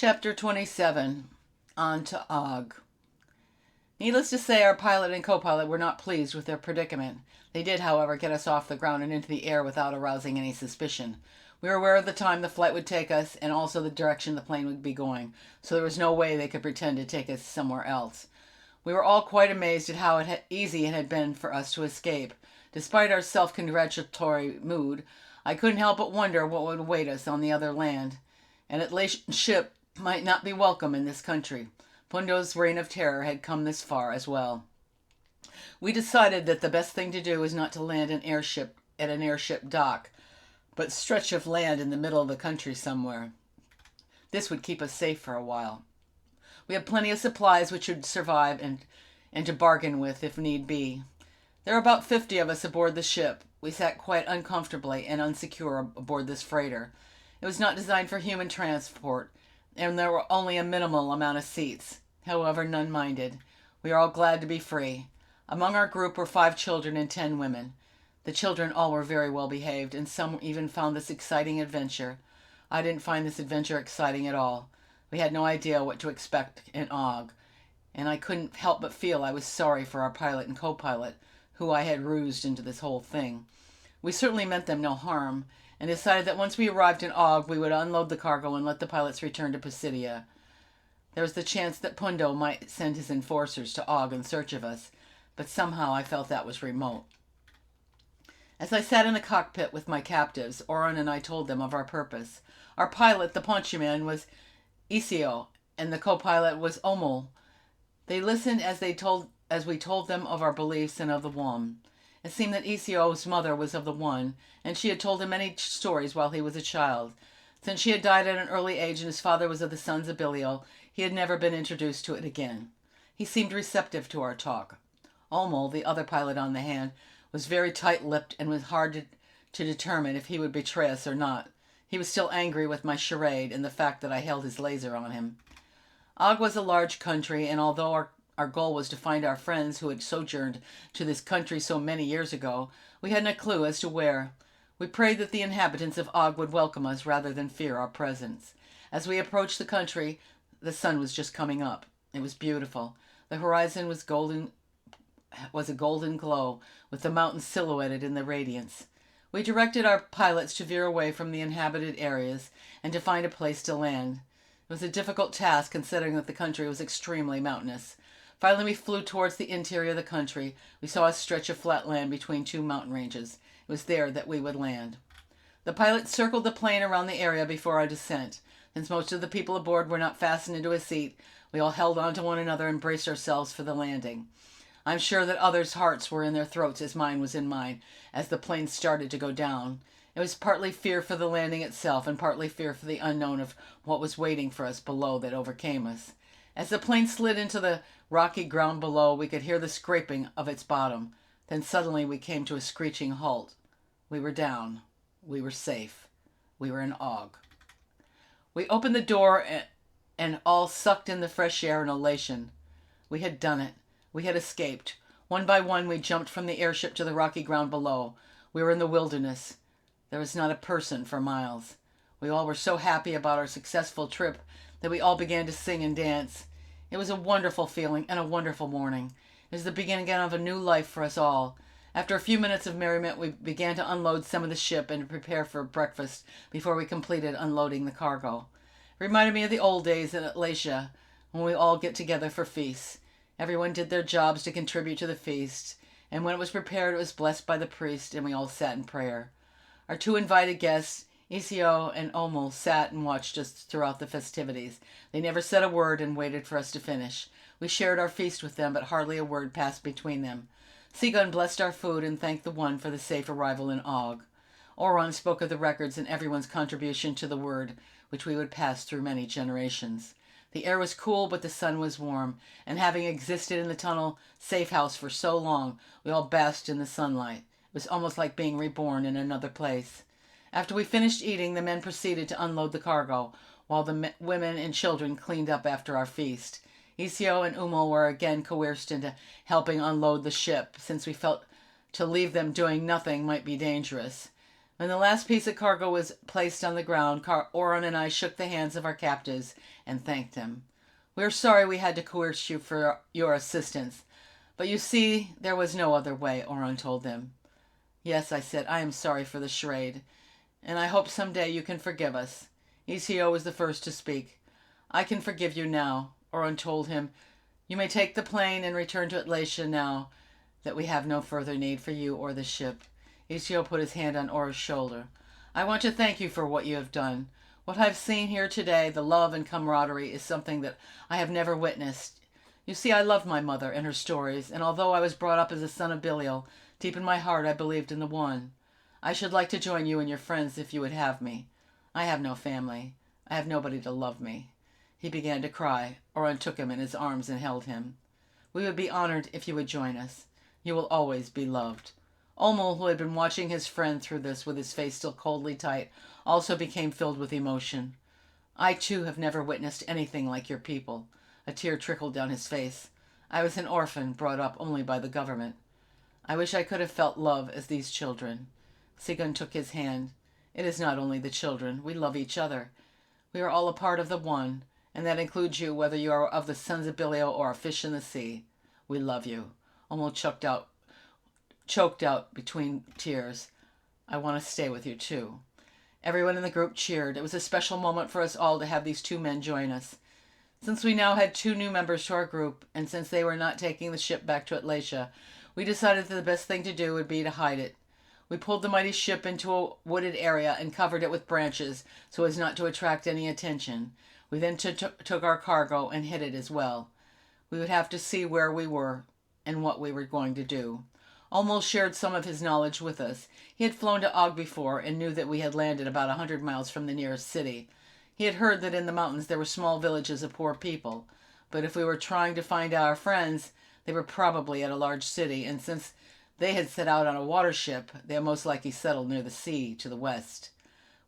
Chapter 27. On to Og. Needless to say, our pilot and co-pilot were not pleased with their predicament. They did, however, get us off the ground and into the air without arousing any suspicion. We were aware of the time the flight would take us and also the direction the plane would be going, so there was no way they could pretend to take us somewhere else. We were all quite amazed at how easy it had been for us to escape. Despite our self-congratulatory mood, I couldn't help but wonder what would await us on the other land. An ATLATIA ship might not be welcome in this country. Pundo's reign of terror had come this far as well. We decided that the best thing to do was not to land an airship at an airship dock, but stretch of land in the middle of the country somewhere. This would keep us safe for a while. We had plenty of supplies which would survive and to bargain with if need be. There were about 50 of us aboard the ship. We sat quite uncomfortably and unsecure aboard this freighter. It was not designed for human transport, and there were only a minimal amount of seats. However, none minded. We were all glad to be free. Among our group were 5 children and 10 women. The children all were very well behaved, and some even found this exciting adventure. I didn't find this adventure exciting at all. We had no idea what to expect in Og, and I couldn't help but feel I was sorry for our pilot and co-pilot, who I had rused into this whole thing. We certainly meant them no harm, and decided that once we arrived in Og, we would unload the cargo and let the pilots return to Pisidia. There was the chance that Pundo might send his enforcers to Og in search of us, but somehow I felt that was remote. As I sat in the cockpit with my captives, Oren and I told them of our purpose. Our pilot, the Ponchiman, was Isio, and the co-pilot was Omul. They listened as we told them of our beliefs and of the Wom. It seemed that Isio's mother was of the One, and she had told him many stories while he was a child. Since she had died at an early age and his father was of the sons of Belial, he had never been introduced to it again. He seemed receptive to our talk. Omul, the other pilot on the hand, was very tight-lipped and was hard to determine if he would betray us or not. He was still angry with my charade and the fact that I held his laser on him. Og was a large country, and although our goal was to find our friends who had sojourned to this country so many years ago, we hadn't a clue as to where. We prayed that the inhabitants of Og would welcome us rather than fear our presence. As we approached the country, the sun was just coming up. It was beautiful. The horizon was a golden glow, with the mountains silhouetted in the radiance. We directed our pilots to veer away from the inhabited areas and to find a place to land. It was a difficult task, considering that the country was extremely mountainous. Finally, we flew towards the interior of the country. We saw a stretch of flat land between 2 mountain ranges. It was there that we would land. The pilot circled the plane around the area before our descent. Since most of the people aboard were not fastened into a seat, we all held on to one another and braced ourselves for the landing. I'm sure that others' hearts were in their throats as mine was in mine, as the plane started to go down. It was partly fear for the landing itself and partly fear for the unknown of what was waiting for us below that overcame us. As the plane slid into the rocky ground below, we could hear the scraping of its bottom. Then suddenly we came to a screeching halt. We were down. We were safe. We were in Og. We opened the door and all sucked in the fresh air in elation. We had done it. We had escaped. One by one we jumped from the airship to the rocky ground below. We were in the wilderness. There was not a person for miles. We all were so happy about our successful trip that we all began to sing and dance. It was a wonderful feeling and a wonderful morning. It was the beginning of a new life for us all. After a few minutes of merriment, we began to unload some of the ship and to prepare for breakfast before we completed unloading the cargo. It reminded me of the old days in ATLATIA, when we all get together for feasts. Everyone did their jobs to contribute to the feast, and when it was prepared, it was blessed by the priest, and we all sat in prayer. Our 2 invited guests, Isio and Omul, sat and watched us throughout the festivities. They never said a word and waited for us to finish. We shared our feast with them, but hardly a word passed between them. Sigun blessed our food and thanked the One for the safe arrival in Og. Oron spoke of the records and everyone's contribution to the word, which we would pass through many generations. The air was cool, but the sun was warm, and having existed in the tunnel safe house for so long, we all basked in the sunlight. It was almost like being reborn in another place. After we finished eating, the men proceeded to unload the cargo, while the women and children cleaned up after our feast. Isio and Umul were again coerced into helping unload the ship, since we felt to leave them doing nothing might be dangerous. When the last piece of cargo was placed on the ground, Oren and I shook the hands of our captives and thanked them. "We are sorry we had to coerce you for your assistance, but you see there was no other way," Oren told them. "Yes," I said, "I am sorry for the charade, and I hope some day you can forgive us." Isio was the first to speak. "I can forgive you now," Oren told him. "You may take the plane and return to ATLATIA now that we have no further need for you or the ship." Isio put his hand on Ora's shoulder. "I want to thank you for what you have done. What I've seen here today, the love and camaraderie, is something that I have never witnessed. You see, I loved my mother and her stories, and although I was brought up as a son of Belial, deep in my heart I believed in the One. I should like to join you and your friends if you would have me. I have no family. I have nobody to love me." He began to cry. Oren took him in his arms and held him. "We would be honored if you would join us. You will always be loved." Omel, who had been watching his friend through this with his face still coldly tight, also became filled with emotion. "I, too, have never witnessed anything like your people." A tear trickled down his face. "I was an orphan, brought up only by the government. I wish I could have felt love as these children." Sigun took his hand. "It is not only the children. We love each other. We are all a part of the One, and that includes you, whether you are of the sons of Belial or a fish in the sea. We love you." Omel choked out between tears. "I want to stay with you, too." Everyone in the group cheered. It was a special moment for us all to have these two men join us. Since we now had 2 new members to our group, and since they were not taking the ship back to ATLATIA, we decided that the best thing to do would be to hide it. We pulled the mighty ship into a wooded area and covered it with branches so as not to attract any attention. We then took our cargo and hid it as well. We would have to see where we were and what we were going to do. Omel shared some of his knowledge with us. He had flown to Og before and knew that we had landed about 100 miles from the nearest city. He had heard that in the mountains there were small villages of poor people, but if we were trying to find our friends, they were probably at a large city, and since they had set out on a water ship, they had most likely settled near the sea to the west.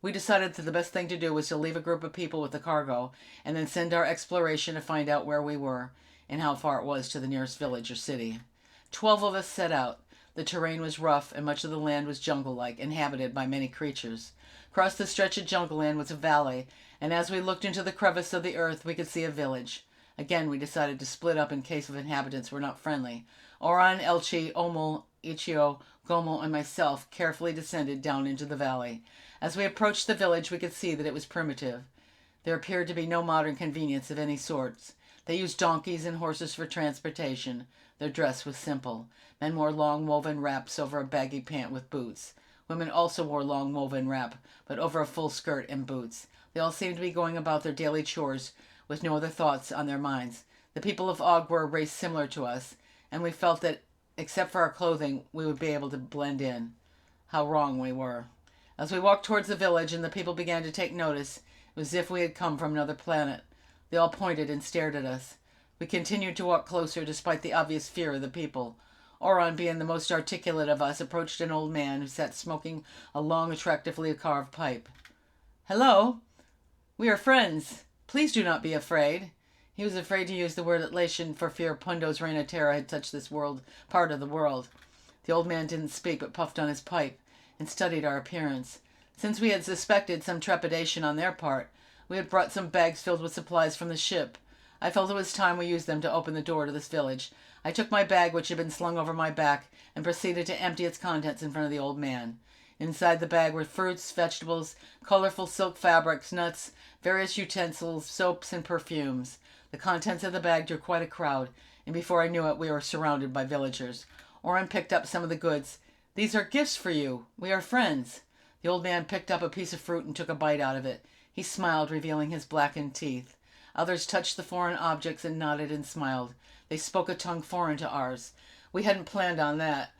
We decided that the best thing to do was to leave a group of people with the cargo, and then send our exploration to find out where we were and how far it was to the nearest village or city. 12 of us set out. The terrain was rough, and much of the land was jungle-like, inhabited by many creatures. Across the stretch of jungle land was a valley, and as we looked into the crevice of the earth, we could see a village. Again, we decided to split up in case of inhabitants were not friendly. Oran, Elchi, Omel, Ichio, Gomel, and myself carefully descended down into the valley. As we approached the village, we could see that it was primitive. There appeared to be no modern convenience of any sorts. They used donkeys and horses for transportation. Their dress was simple. Men wore long woven wraps over a baggy pant with boots. Women also wore long woven wrap, but over a full skirt and boots. They all seemed to be going about their daily chores with no other thoughts on their minds. The people of Og were a race similar to us, and we felt that, except for our clothing, we would be able to blend in. How wrong we were. As we walked towards the village and the people began to take notice, it was as if we had come from another planet. They all pointed and stared at us. We continued to walk closer despite the obvious fear of the people. Oran, being the most articulate of us, approached an old man who sat smoking a long, attractively carved pipe. "Hello. We are friends. Please do not be afraid." He was afraid to use the word Atlatian for fear Pundo's reign of terror had touched this part of the world. The old man didn't speak, but puffed on his pipe and studied our appearance. Since we had suspected some trepidation on their part, we had brought some bags filled with supplies from the ship. I felt it was time we used them to open the door to this village. I took my bag, which had been slung over my back, and proceeded to empty its contents in front of the old man. Inside the bag were fruits, vegetables, colorful silk fabrics, nuts, various utensils, soaps, and perfumes. The contents of the bag drew quite a crowd, and before I knew it, we were surrounded by villagers. Oren picked up some of the goods. "These are gifts for you. We are friends." The old man picked up a piece of fruit and took a bite out of it. He smiled, revealing his blackened teeth. Others touched the foreign objects and nodded and smiled. They spoke a tongue foreign to ours. We hadn't planned on that.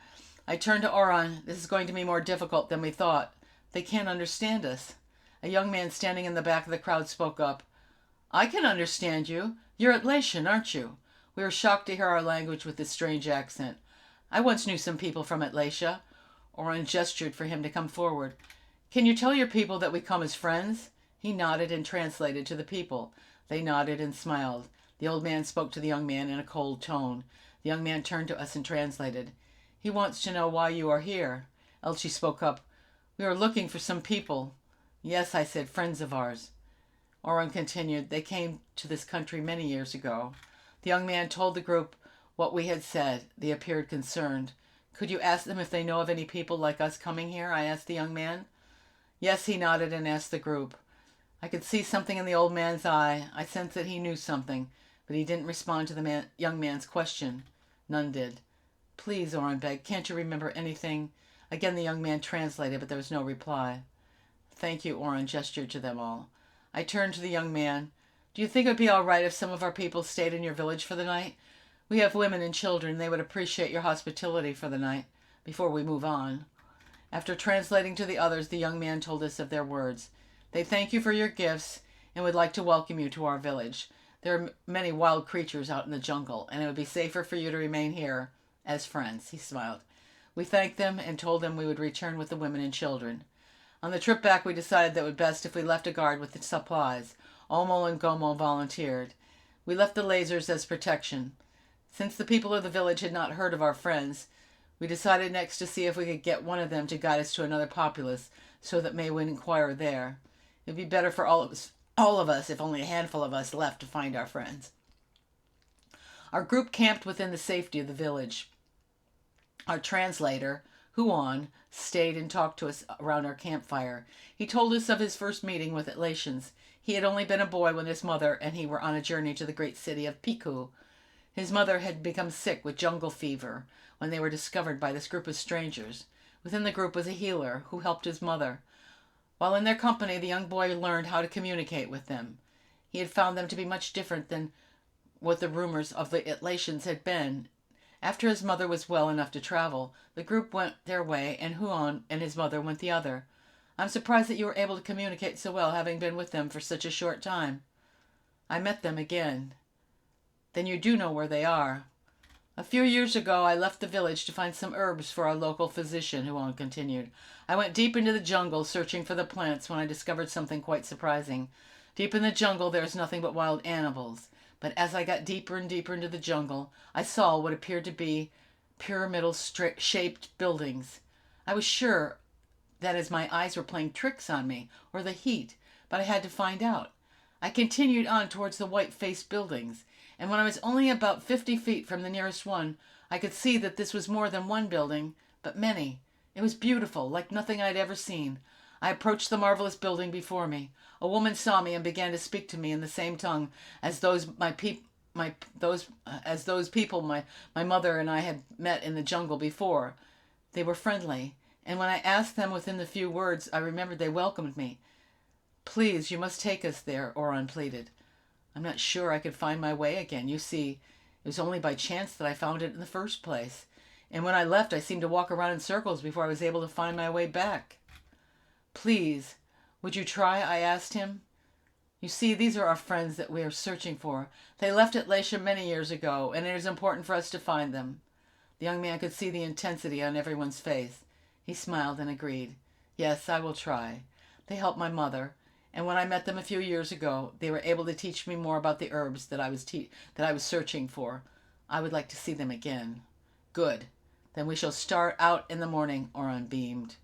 I turned to Oran. "This is going to be more difficult than we thought. They can't understand us." A young man standing in the back of the crowd spoke up. "I can understand you. You're Atlatian, aren't you?" We were shocked to hear our language with this strange accent. "I once knew some people from ATLATIA." Oran gestured for him to come forward. "Can you tell your people that we come as friends?" He nodded and translated to the people. They nodded and smiled. The old man spoke to the young man in a cold tone. The young man turned to us and translated. "He wants to know why you are here." Elchi spoke up. We are looking for some people. Yes, I said, friends of ours. Oren continued, they came to this country many years ago. The young man told the group what we had said. They appeared concerned. Could you ask them if they know of any people like us coming here? I asked the young man. Yes, he nodded and asked the group. I could see something in the old man's eye. I sensed that he knew something, but he didn't respond to the young man's question. None did. Please, Oren begged, can't you remember anything? Again the young man translated, but there was no reply. Thank you, Oren gestured to them all. I turned to the young man. Do you think it would be all right if some of our people stayed in your village for the night? We have women and children. They would appreciate your hospitality for the night, before we move on. After translating to the others, the young man told us of their words. They thank you for your gifts and would like to welcome you to our village. There are many wild creatures out in the jungle, and it would be safer for you to remain here as friends. He smiled. We thanked them and told them we would return with the women and children. On the trip back, we decided that it would be best if we left a guard with the supplies. Omo and Gomo volunteered. We left the lasers as protection. Since the people of the village had not heard of our friends, we decided next to see if we could get one of them to guide us to another populace so that May would inquire there. It would be better for all of us if only a handful of us left to find our friends. Our group camped within the safety of the village. Our translator, Huon, stayed and talked to us around our campfire. He told us of his first meeting with Atlanteans. He had only been a boy when his mother and he were on a journey to the great city of Piku. His mother had become sick with jungle fever when they were discovered by this group of strangers. Within the group was a healer who helped his mother. While in their company, the young boy learned how to communicate with them. He had found them to be much different than what the rumors of the Atlanteans had been. After his mother was well enough to travel, the group went their way, and Huon and his mother went the other. I'm surprised that you were able to communicate so well, having been with them for such a short time. I met them again. Then you do know where they are. A few years ago, I left the village to find some herbs for our local physician, Huon continued. I went deep into the jungle searching for the plants when I discovered something quite surprising. Deep in the jungle, there is nothing but wild animals. But as I got deeper and deeper into the jungle, I saw what appeared to be pyramidal-shaped buildings. I was sure that as my eyes were playing tricks on me, or the heat, but I had to find out. I continued on towards the white-faced buildings, and when I was only about 50 feet from the nearest one, I could see that this was more than one building, but many. It was beautiful, like nothing I'd ever seen. I approached the marvelous building before me. A woman saw me and began to speak to me in the same tongue as those people my mother and I had met in the jungle before. They were friendly, and when I asked them within the few words, I remembered they welcomed me. Please, you must take us there, Oron pleaded. I'm not sure I could find my way again. You see, it was only by chance that I found it in the first place. And when I left, I seemed to walk around in circles before I was able to find my way back. Please, would you try? I asked him. You see, these are our friends that we are searching for. They left ATLATIA many years ago, and it is important for us to find them. The young man could see the intensity on everyone's face. He smiled and agreed. Yes, I will try. They helped my mother, and when I met them a few years ago, they were able to teach me more about the herbs that I was searching for. I would like to see them again. Good. Then we shall start out in the morning, Oron beamed.